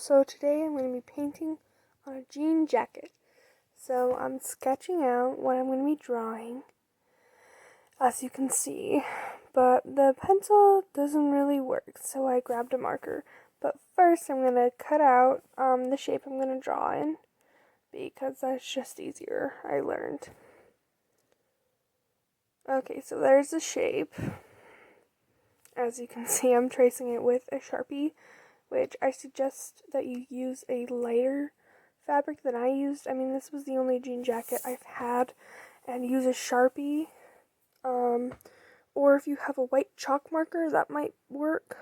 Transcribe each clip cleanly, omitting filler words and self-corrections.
so today I'm going to be painting on a jean jacket. So I'm sketching out what I'm going to be drawing, as you can see, but the pencil doesn't really work, so I grabbed a marker. But first I'm going to cut out the shape I'm going to draw in, because that's just easier, I learned. Okay, so there's the shape. As you can see, I'm tracing it with a Sharpie, which I suggest that you use a lighter fabric than I used. I mean, this was the only jean jacket I've had, and use a Sharpie, or if you have a white chalk marker, that might work.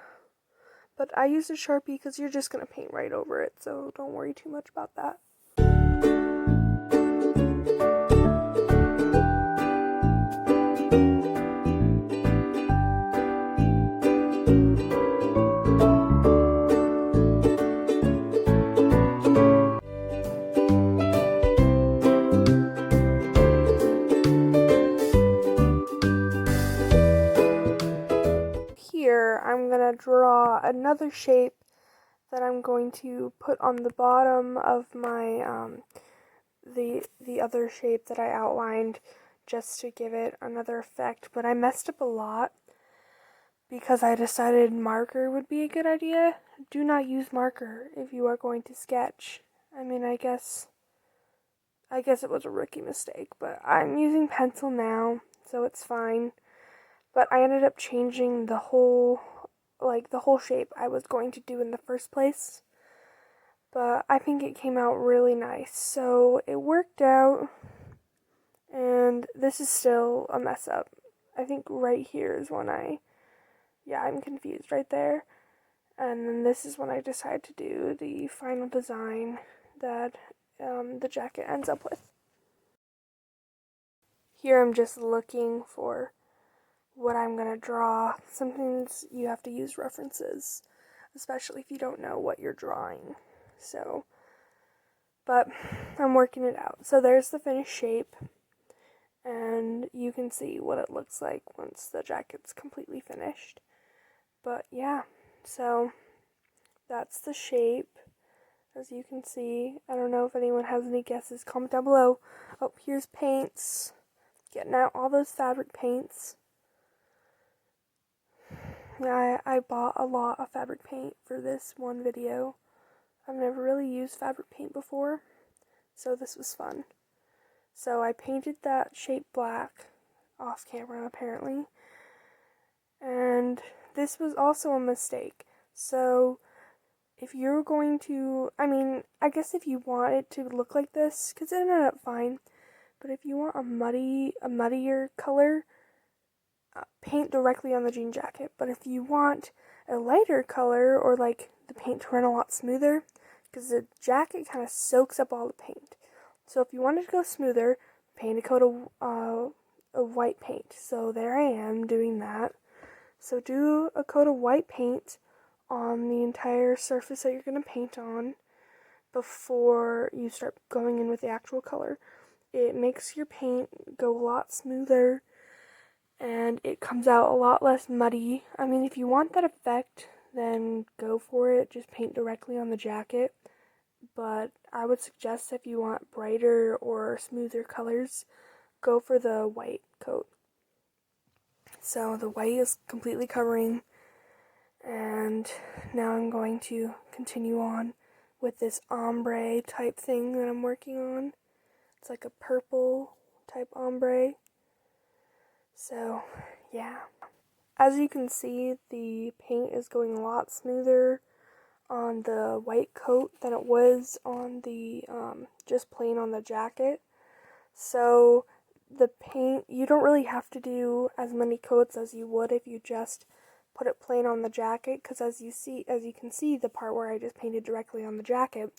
But I used a Sharpie because you're just going to paint right over it, so don't worry too much about that. Here, I'm going to draw another shape that I'm going to put on the bottom of my, the other shape that I outlined, just to give it another effect. But I messed up a lot because I decided marker would be a good idea. Do not use marker if you are going to sketch. I mean, I guess it was a rookie mistake, but I'm using pencil now, so it's fine. But I ended up changing the whole shape I was going to do in the first place. But I think it came out really nice, so it worked out. And this is still a mess up. I think right here is when I'm confused right there. And then this is when I decide to do the final design that the jacket ends up with. Here I'm just looking for what I'm going to draw. Sometimes you have to use references, especially if you don't know what you're drawing. So, but I'm working it out. So there's the finished shape, and you can see what it looks like once the jacket's completely finished. But yeah, so that's the shape, as you can see. I don't know if anyone has any guesses. Comment down below. Oh, here's paints. Getting out all those fabric paints. I bought a lot of fabric paint for this one video. I've never really used fabric paint before, so this was fun. So I painted that shape black off camera, apparently. And this was also a mistake. So if you're going to, I guess if you want it to look like this, because it ended up fine, but if you want a muddier color, paint directly on the jean jacket. But if you want a lighter color, or like the paint to run a lot smoother, because the jacket kind of soaks up all the paint. So if you wanted to go smoother, paint a coat of white paint. So there I am doing that. So do a coat of white paint on the entire surface that you're going to paint on before you start going in with the actual color. It makes your paint go a lot smoother, and it comes out a lot less muddy. I mean, if you want that effect, then go for it. Just paint directly on the jacket. But I would suggest, if you want brighter or smoother colors, go for the white coat. So the white is completely covering, and now I'm going to continue on with this ombre type thing that I'm working on. It's like a purple type ombre. So, yeah. As you can see, the paint is going a lot smoother on the white coat than it was on the, just plain on the jacket. So, the paint, you don't really have to do as many coats as you would if you just put it plain on the jacket, because as you can see the part where I just painted directly on the jacket,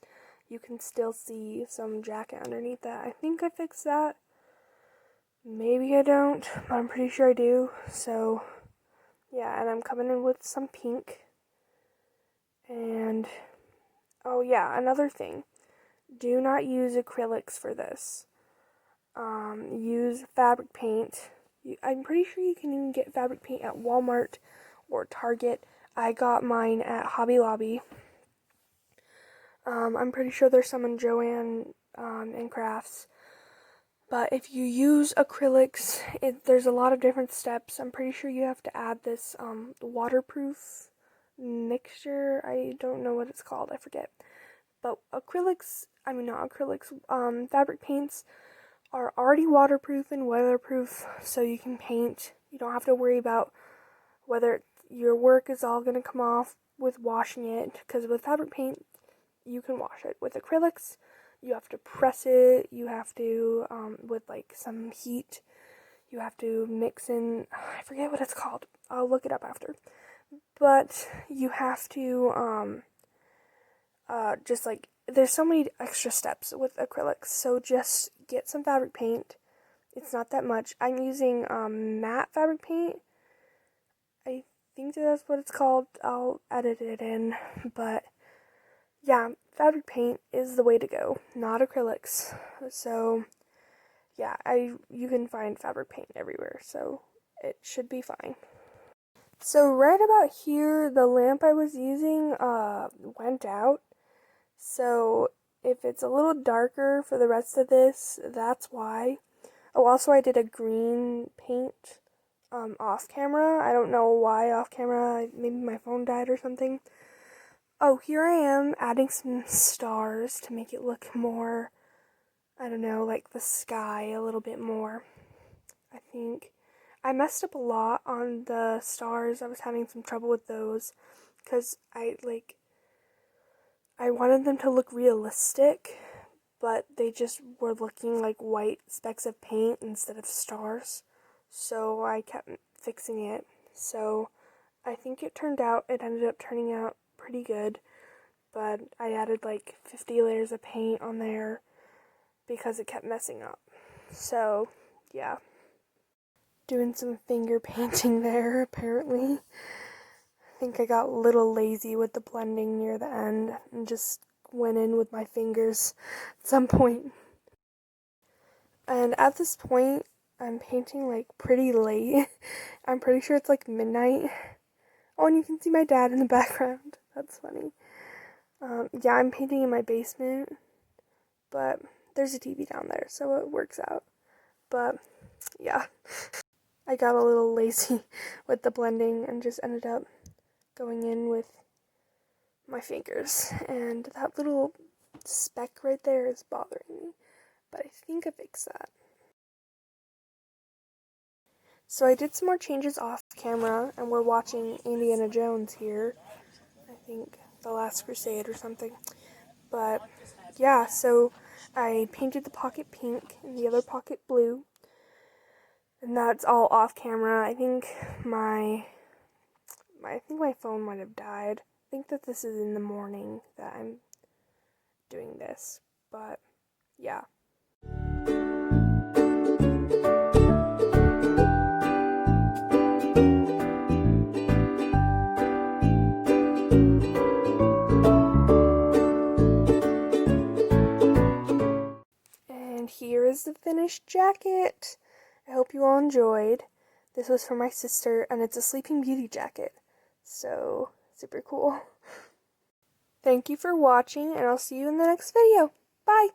you can still see some jacket underneath that. I think I fixed that. Maybe I don't, but I'm pretty sure I do. So, yeah, and I'm coming in with some pink. And, oh yeah, another thing. Do not use acrylics for this. Use fabric paint. I'm pretty sure you can even get fabric paint at Walmart or Target. I got mine at Hobby Lobby. I'm pretty sure there's some in Joann and Crafts. But if you use acrylics, there's a lot of different steps. I'm pretty sure you have to add this waterproof mixture. I don't know what it's called. I forget. But fabric paints are already waterproof and weatherproof, so you can paint. You don't have to worry about whether your work is all going to come off with washing it, because with fabric paint, you can wash it. With acrylics, you have to press it, you have to, with like some heat, you have to mix in, I forget what it's called, I'll look it up after, but you have to, just like, there's so many extra steps with acrylics, so just get some fabric paint. It's not that much. I'm using matte fabric paint. I think that's what it's called. I'll edit it in, but yeah, fabric paint is the way to go, not acrylics. So yeah, you can find fabric paint everywhere, so it should be fine. So right about here, the lamp I was using went out. So if it's a little darker for the rest of this, that's why. Oh, also I did a green paint off camera. I don't know why off camera. Maybe my phone died or something. Oh, here I am adding some stars to make it look more, I don't know, like the sky a little bit more. I think I messed up a lot on the stars. I was having some trouble with those because I wanted them to look realistic, but they just were looking like white specks of paint instead of stars. So I kept fixing it. So I think it ended up turning out pretty good, but I added like 50 layers of paint on there because it kept messing up. So, yeah. Doing some finger painting there, apparently. I think I got a little lazy with the blending near the end and just went in with my fingers at some point. And at this point, I'm painting like pretty late. I'm pretty sure it's like midnight. Oh, and you can see my dad in the background. That's funny. Yeah, I'm painting in my basement, but there's a TV down there, so it works out. But yeah, I got a little lazy with the blending and just ended up going in with my fingers. And that little speck right there is bothering me, but I think I fixed that. So I did some more changes off camera, and we're watching Indiana Jones here. I think The Last Crusade or something. But yeah, so I painted the pocket pink and the other pocket blue. And that's all off camera. I think my phone might have died. I think that this is in the morning that I'm doing this. But yeah. And here is the finished jacket. I hope you all enjoyed. This was for my sister, and it's a Sleeping Beauty jacket. So, super cool. Thank you for watching, and I'll see you in the next video. Bye!